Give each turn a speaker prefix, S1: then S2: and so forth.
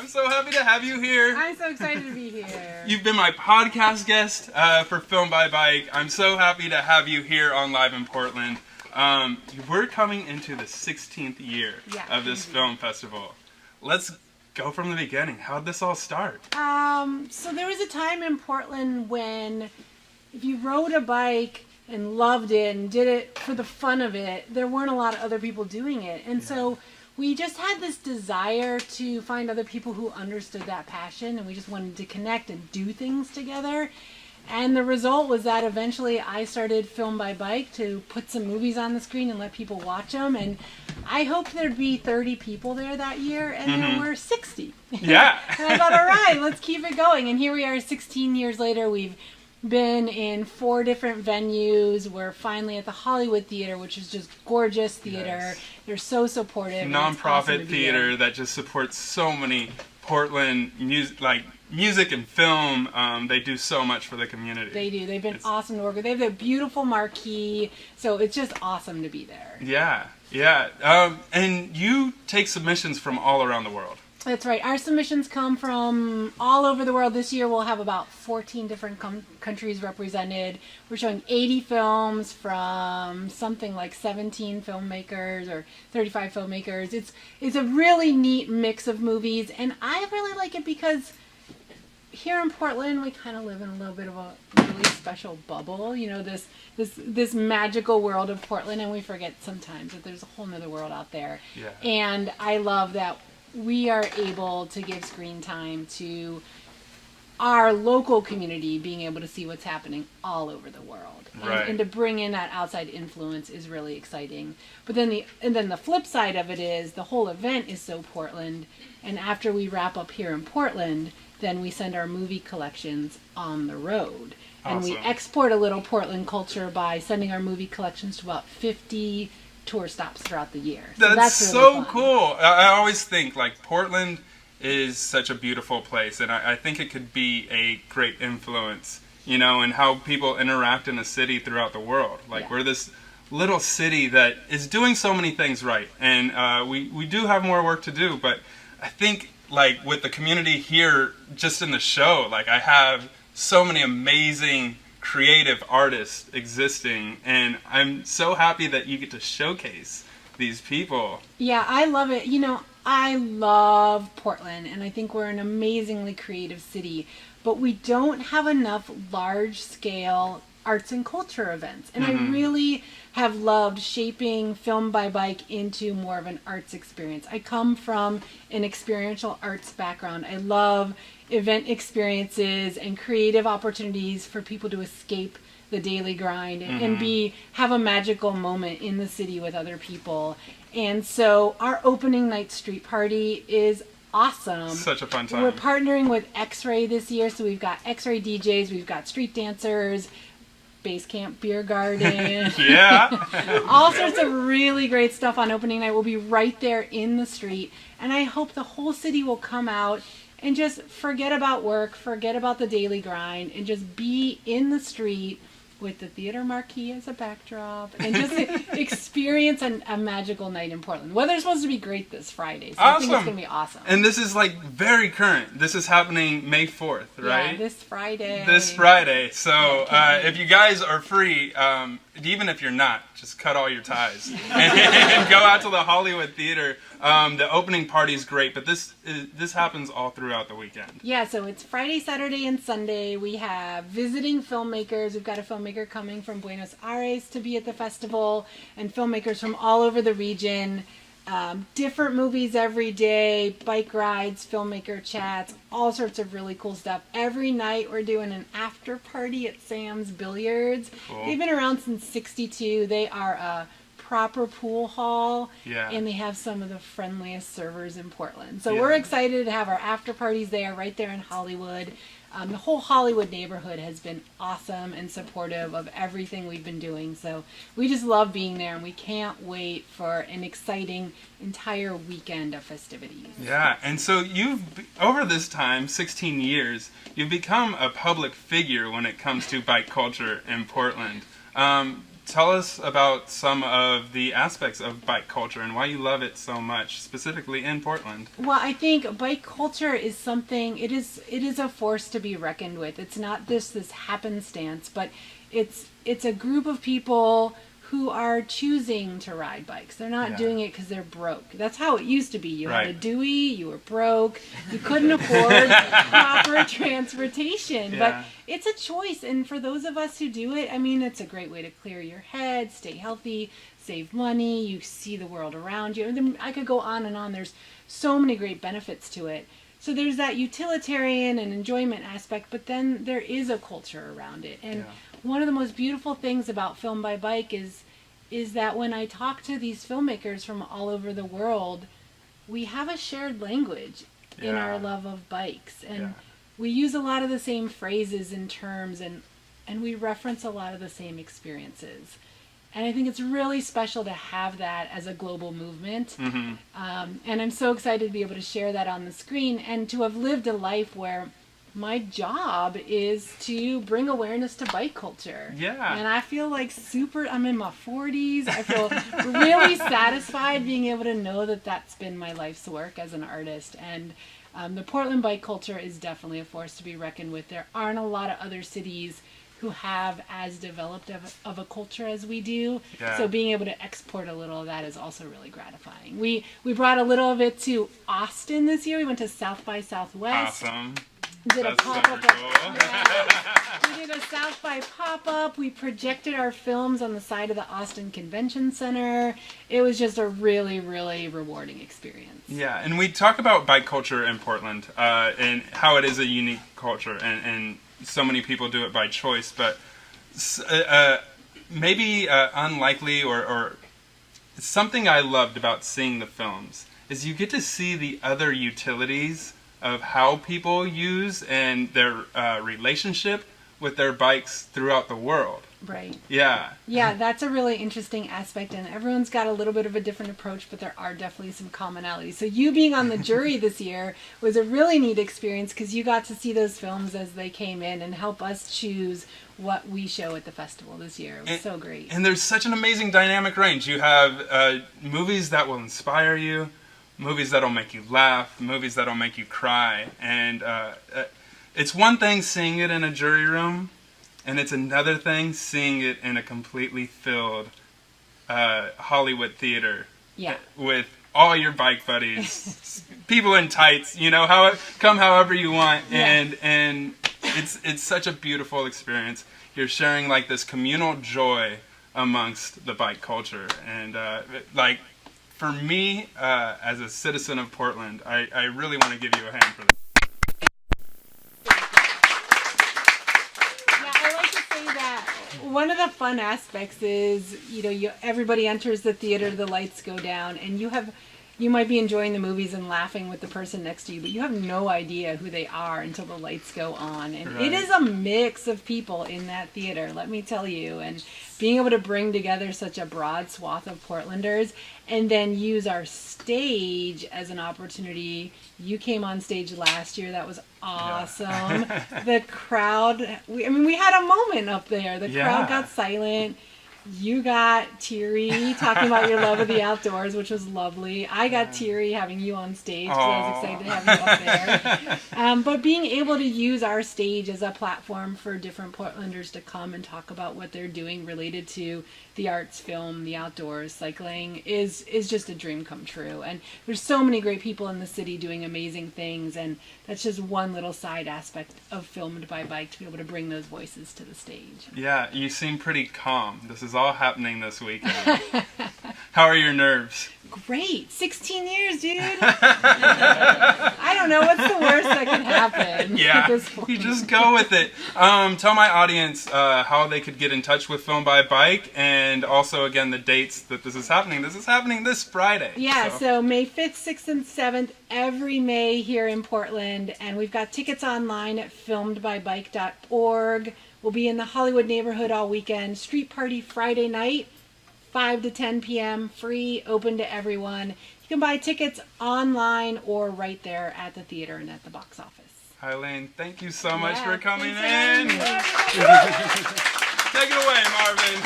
S1: I'm so happy to have you here.
S2: I'm so excited to be here.
S1: You've been my podcast guest for Film by Bike. I'm so happy to have you here on Live in Portland. We're coming into the 16th year of this film festival. Let's go from the beginning. How'd this all start?
S2: So there was a time in Portland when if you rode a bike and loved it and did it for the fun of it, there weren't a lot of other people doing it. And so we just had this desire to find other people who understood that passion, and we just wanted to connect and do things together. And the result was that eventually I started Film by Bike to put some movies on the screen and let people watch them. And I hoped there'd be 30 people there that year, and there were 60.
S1: Yeah.
S2: And I thought, all right, let's keep it going. And here we are 16 years later. We've been in 4 different venues. We're finally at the Hollywood Theater, which is just gorgeous theater.
S1: Yes.
S2: They're so supportive.
S1: Nonprofit
S2: awesome
S1: theater that just supports so many Portland music and film. They do so much for the community.
S2: They do. They've been awesome to work with. They have a beautiful marquee, so it's just awesome to be there.
S1: Yeah. And you take submissions from all around the world.
S2: That's right. Our submissions come from all over the world. This year we'll have about 14 different countries represented. We're showing 80 films from something like 17 filmmakers or 35 filmmakers. It's a really neat mix of movies, and I really like it because here in Portland we kind of live in a little bit of a really special bubble. You know, this magical world of Portland, and we forget sometimes that there's a whole nother world out there.
S1: Yeah.
S2: And I love that we are able to give screen time to our local community, being able to see what's happening all over the world. And to bring in that outside influence is really exciting. But then the flip side of it is the whole event is so Portland, and after we wrap up here in Portland, then we send our movie collections on the road. And we export a little Portland culture by sending our movie collections to about 50 tour stops throughout the year. So that's really
S1: so
S2: fun.
S1: cool. I always think like Portland is such a beautiful place, and I think it could be a great influence, you know, in how people interact in a city throughout the world. Like we're this little city that is doing so many things right, and we do have more work to do, but I think like with the community here just in the show, like I have so many amazing creative artists existing, and I'm so happy that you get to showcase these people.
S2: Yeah, I love it. You know, I love Portland, and I think we're an amazingly creative city, but we don't have enough large-scale arts and culture events. And I really have loved shaping Film by Bike into more of an arts experience. I come from an experiential arts background. I love event experiences and creative opportunities for people to escape the daily grind and have a magical moment in the city with other people. And so our opening night street party is awesome.
S1: Such a fun time.
S2: We're partnering with X-Ray this year, so we've got X-Ray DJs, we've got street dancers, Base Camp Beer Garden. All sorts of really great stuff on opening night. We'll be right there in the street, and I hope the whole city will come out and just forget about work, forget about the daily grind, and just be in the street with the theater marquee as a backdrop, and just experience a magical night in Portland. Weather's supposed to be great this Friday, so I think it's going to be awesome.
S1: And this is like very current. This is happening May 4th, right?
S2: Yeah, this Friday.
S1: This Friday. So if you guys are free, even if you're not, just cut all your ties and go out to the Hollywood Theater. The opening party is great, but this happens all throughout the weekend.
S2: Yeah, so it's Friday, Saturday, and Sunday. We have visiting filmmakers. We've got a filmmaker coming from Buenos Aires to be at the festival, and filmmakers from all over the region. Different movies every day, bike rides, filmmaker chats, all sorts of really cool stuff. Every night we're doing an after party at Sam's Billiards.
S1: Cool.
S2: They've been around since '62. They are a proper pool hall, and they have some of the friendliest servers in Portland. So we're excited to have our after parties there, right there in Hollywood. The whole Hollywood neighborhood has been awesome and supportive of everything we've been doing. So we just love being there, and we can't wait for an exciting entire weekend of festivities.
S1: Yeah, and so you've, over this time, 16 years, you've become a public figure when it comes to bike culture in Portland. tell us about some of the aspects of bike culture and why you love it so much, specifically in Portland.
S2: Well, I think bike culture is something, it is a force to be reckoned with. It's not this happenstance, but it's a group of people who are choosing to ride bikes. They're not doing it because they're broke. That's how it used to be. You had a Dewey, you were broke, you couldn't afford proper transportation. But it's a choice, and for those of us who do it, I mean, it's a great way to clear your head, stay healthy, save money, you see the world around you. And then I could go on and on. There's so many great benefits to it. So there's that utilitarian and enjoyment aspect, but then there is a culture around it. And one of the most beautiful things about Film by Bike is that when I talk to these filmmakers from all over the world, we have a shared language in our love of bikes. And we use a lot of the same phrases and terms, and we reference a lot of the same experiences. And I think it's really special to have that as a global movement. And I'm so excited to be able to share that on the screen and to have lived a life where my job is to bring awareness to bike culture. And I feel like I'm in my 40s. I feel really satisfied being able to know that that's been my life's work as an artist. And the Portland bike culture is definitely a force to be reckoned with. There aren't a lot of other cities who have as developed of a culture as we do. So being able to export a little of that is also really gratifying. We brought a little of it to Austin this year. We went to South by Southwest.
S1: Awesome.
S2: Did a pop-up.
S1: Cool.
S2: We did a South by pop-up. We projected our films on the side of the Austin Convention Center. It was just a really, really rewarding experience.
S1: Yeah, and we talk about bike culture in Portland and how it is a unique culture, and so many people do it by choice, but maybe unlikely or something I loved about seeing the films is you get to see the other utilities of how people use and their relationship with their bikes throughout the world.
S2: Right.
S1: Yeah,
S2: that's a really interesting aspect, and everyone's got a little bit of a different approach, but there are definitely some commonalities. So you being on the jury this year was a really neat experience because you got to see those films as they came in and help us choose what we show at the festival this year. It was so great.
S1: And there's such an amazing dynamic range. You have movies that will inspire you, movies that'll make you laugh, movies that'll make you cry, and it's one thing seeing it in a jury room, and it's another thing seeing it in a completely filled Hollywood theater with all your bike buddies, people in tights, come however you want, and it's such a beautiful experience. You're sharing like this communal joy amongst the bike culture, and for me, as a citizen of Portland, I really want to give you a hand for that.
S2: Yeah, I like to say that one of the fun aspects is, everybody enters the theater, the lights go down, and you might be enjoying the movies and laughing with the person next to you, but you have no idea who they are until the lights go on. And it is a mix of people in that theater, let me tell you. And being able to bring together such a broad swath of Portlanders and then use our stage as an opportunity. You came on stage last year. That was awesome. The crowd, we had a moment up there. The crowd got silent. You got teary talking about your love of the outdoors, which was lovely. I got teary having you on stage because I was excited to have you up there. But being able to use our stage as a platform for different Portlanders to come and talk about what they're doing related to the arts, film, the outdoors, cycling is just a dream come true. And there's so many great people in the city doing amazing things, and that's just one little side aspect of Filmed by Bike to be able to bring those voices to the stage.
S1: Yeah, you seem pretty calm. This is all happening this weekend. How are your nerves?
S2: Great. 16 years, dude. I don't know. What's the worst that can happen at this point?
S1: You just go with it. Tell my audience how they could get in touch with Film by Bike, and also, again, the dates that this is happening. This is happening this Friday.
S2: Yeah, so May 5th, 6th, and 7th, every May here in Portland. And we've got tickets online at filmedbybike.org. We'll be in the Hollywood neighborhood all weekend. Street party Friday night. 5 to 10 p.m., free, open to everyone. You can buy tickets online or right there at the theater and at the box office.
S1: Ayleen, thank you so much for coming in.
S2: Thanks,
S1: Take it away, Marvin.